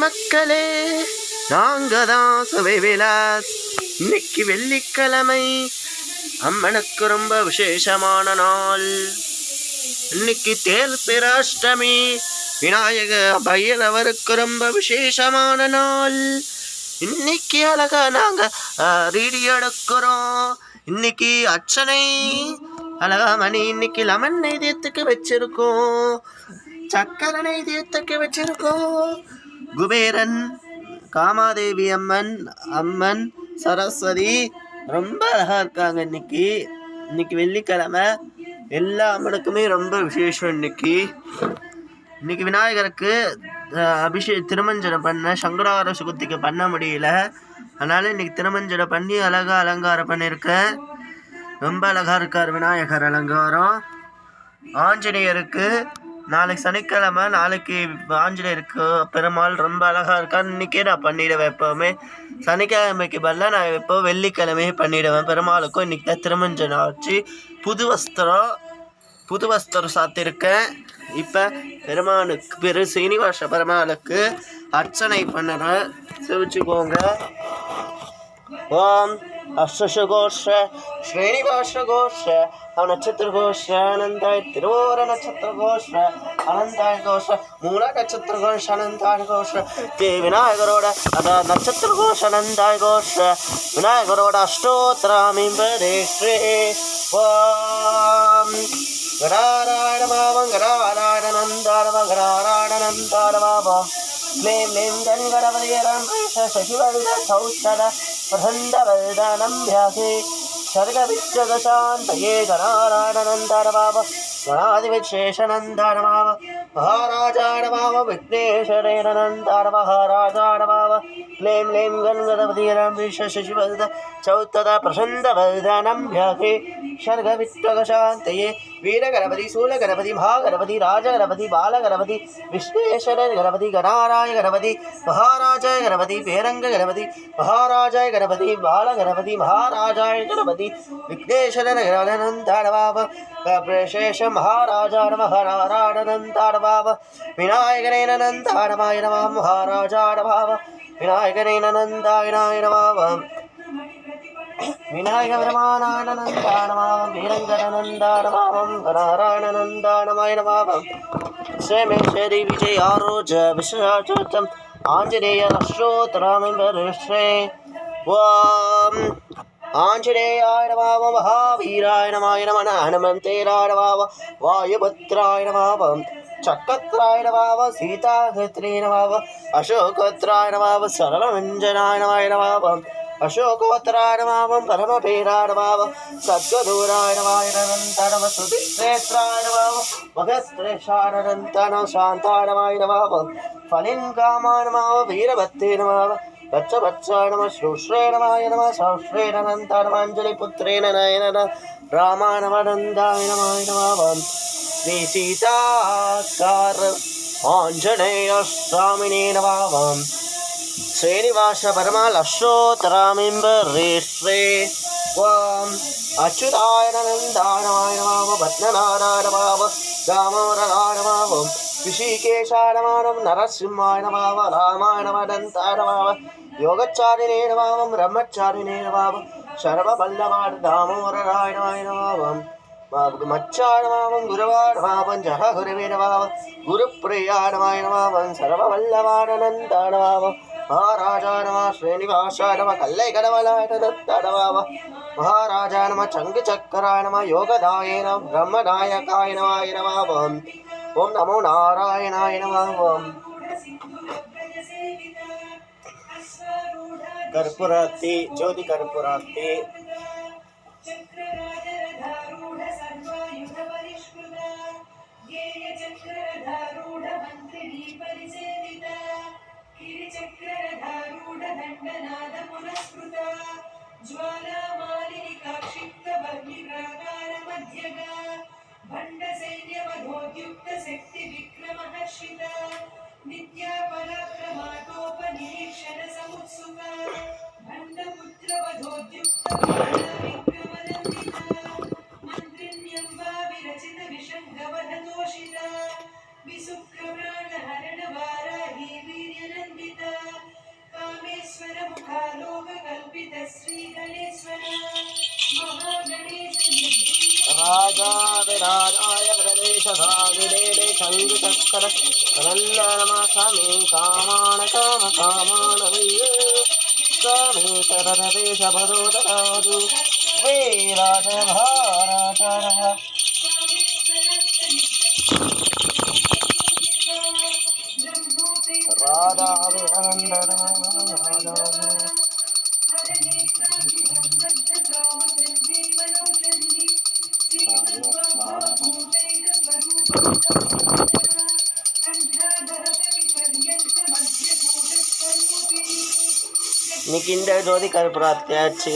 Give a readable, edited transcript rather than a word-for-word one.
மக்களே, நாங்க தான் சுவை விலாஸ். இன்னைக்கு வெள்ளிக்கிழமை, அம்மனுக்கு ரொம்ப விசேஷமான நாள். இன்னைக்கு தேர்பிராஷ்டமி, விநாயக பைரவருக்கு ரொம்ப விசேஷமான நாள். இன்னைக்கு அழகா நாங்க ரீடி எடுக்கிறோம். இன்னைக்கு அர்ச்சனை அழகா மணி. இன்னைக்கு லெமன் நைவேத்தியத்துக்கு வச்சிருக்கோம், சக்கரை நைவேத்தியத்துக்கு வச்சிருக்கோம். குபேரன், காமாதேவி அம்மன் சரஸ்வதி ரொம்ப அழகா இருக்காங்க. இன்னைக்கு வெள்ளிக்கிழமை, எல்லா அம்மனுக்குமே ரொம்ப விசேஷம். இன்னைக்கு விநாயகருக்கு திருமஞ்சனம் பண்ண, சங்கரார சுகத்திக்கு பண்ண முடியல. அதனால இன்னைக்கு திருமஞ்சனம் பண்ணி அழகா அலங்காரம் பண்ணியிருக்கேன். ரொம்ப அழகா இருக்கார் விநாயகர் அலங்காரம். ஆஞ்சநேயருக்கு நாளைக்கு சனிக்கிழமை, நாளைக்கு ஆஞ்சநேயருக்கு பெருமாள் ரொம்ப அழகா இருக்கார். இன்னைக்கே நான் பண்ணிடுவேன். எப்போவுமே சனிக்கிழமைக்கு பதிலாக நான் எப்போ வெள்ளிக்கிழமையே பண்ணிடுவேன். பெருமாளுக்கும் இன்னைக்கு தான் திருமஞ்சனம் ஆச்சு. புது வஸ்திரம் சாத்திருக்கேன். இப்போ பெருமானுக்கு சீனிவாச பெருமாளுக்கு அர்ச்சனை பண்ணுறேன். சிவிச்சுக்கோங்க. ஓம் அஷ்டகோஷ ஸ்ரீனிவாச கோஷ நட்சத்திர கோஷ அனந்தாய் திருவோர நட்சத்திர கோஷ அனந்தாய் கோஷ மூல நட்சத்திர கோஷ அனந்தாய் கோஷ விநாயகரோட நட்சத்திர கோஷ அனந்தாய் கோஷ விநாயகரோட அஷ்டோத்திராமிம்பரேஸ்ரே. ஓம் கடாராயண பாவம் கடாராயண நந்தாரவ கடாராயண நந்தாரவாபம் க்ளீம் க்ளீம் கண்கடவதியரம் சசிவல்த சௌஷத பிரசந்தவல்தனம் வியாசே சர்கவிச்சதசாந்தயே கணாராயணநந்தாரபாவ கணாதிவிசேஷநந்தாரபாவ மகாராஜாடபாவ விக்னேஸ்வரேனநந்தாரமகாராஜாடபாவ க்ளீம் க்ளீம் கண்கடவதியரம் சசிவல்த சௌத்தத பிரசந்தவல்தனம் வியாசே சர்கவிச்சதசாந்தயே வீரகணபதி சூலகணபதி மகாகணபதி ராஜகணபதி பாலகணபதி விஸ்வேஸ்வர கணபதி கணாராய கணபதி மகாராஜாய கணபதி பேரங்க கணபதி மகாராஜாய கணபதி பாலகணபதி மகாராஜாய கணபதி விக்னேஸ்வர கணானந்தாரபாவ பிரசேஷ மகாராஜா மகாராணனந்தாரபாவ விநாயகனே நந்தாரமாய நம மகாராஜாடபாவ விநாயகனே நந்தாயனாய நம விநாயக பிரமாணானந்தானமாவம் வீரங்கரநந்தானமாவம் கணாராணனந்தானமாய நமாவம் ஸ்ரீமேஸ்வரி விஜய் ஆரோஜ விஸ்வஜோத்தம் ஆஞ்சநேய அஷ்டோத்திராமிம்பரேஸ்ரே. ஓம் ஆஞ்சநேயாய நமாவ மகாவீராய நமாய நம ஹனுமந்தேராய நமாவ வாயுபத்ராய நமாவ சக்கத்ராய நமாவ சீதாகத்ரே நமாவ அசோகத்ராய நமாவ சரளமஞ்சனாய நமாய நமாவ அசோகோத்தராய நமாவம் பரமபீராய நமாவம் சத்கதூராய நமாய நந்தனம சுதிக்ஷேத்ராய நமாவம் மகஸ்திரேஷாய நந்தனம் சாந்தாய நமாய நமாவம் ஃபலின்காமாய நமாவ வீரபத்தே நமாவ பச்சபச்சாய நம ஸ்ரூஸ்ரே நமாய நம சௌஸ்ரே நந்தனமாஞ்சலி புத்திரேன நயன ராமாய நம நந்தாய நமாய நமாவம் ஸ்ரீ சீதாக்கார ஆஞ்சநேய சுவாமினே நமாவம் ஸ்ரீனிவாச பரமால் அஷ்டோத்திராமிம்பரேஸ்ரே. ஓம் அச்சுதாய நந்தாய நமாவ பத்மநாராய நமாவ தாமோதராய நமாவம் ரிஷிகேஷாய நமாவம் நரசிம்மாய நமாவ ராமாய நமதந்தாய நமாவ யோகச்சாரிணே நமாவம் பிரம்மச்சாரிணே நமாவம் சர்வபல்லவாய தாமோதராய நமாய நமாவம் மச்சாய நமாவம் குருவாய நமாவம் ஜஹ குருவே நமாவம் குருப்பிரியாய நமாய நமாவம் சர்வபல்லவாய நந்தாய நமாவம் மகாராஜா நம ஸ்ரீனிவாசாய நம கல்லை கடவலாய தத்தடவாவ மகாராஜா நம சங்கு சக்கராய நம யோகதாய நம பிரம்மநாயகாய நமாய நமாவம். ஓம் நமோ நாராயணாய நமாவம். கற்பூரார்த்தி ஜோதி கற்பூரார்த்தி. దండనాద పునస్కృత జ్వాలామాలినికాక్షిప్త భగ్నిప్రాకార మధ్యగా భండ సైన్యవధోద్యుక్త శక్తి విక్రమహర్షిత నిత్యా పరాక్రమాటోపనిరీక్షణ సముత్సుక భండపుత్ర వధోద్యుక్త విక్రమనందిత మంత్రిణ్యంబా విరచిత విషంగవధదోషిత విసుప్రమాణ హరణ వారాహి వీర్యనందిత राजाधिराजाय प्रदेशभागिने शङ्खचक्र कदण्डनमसमे कामान् कामकामान् कामे शरदेशभरो ददातु वे राजभारतः నీకు ఇండియా జ్యోతి కర్పూరాతి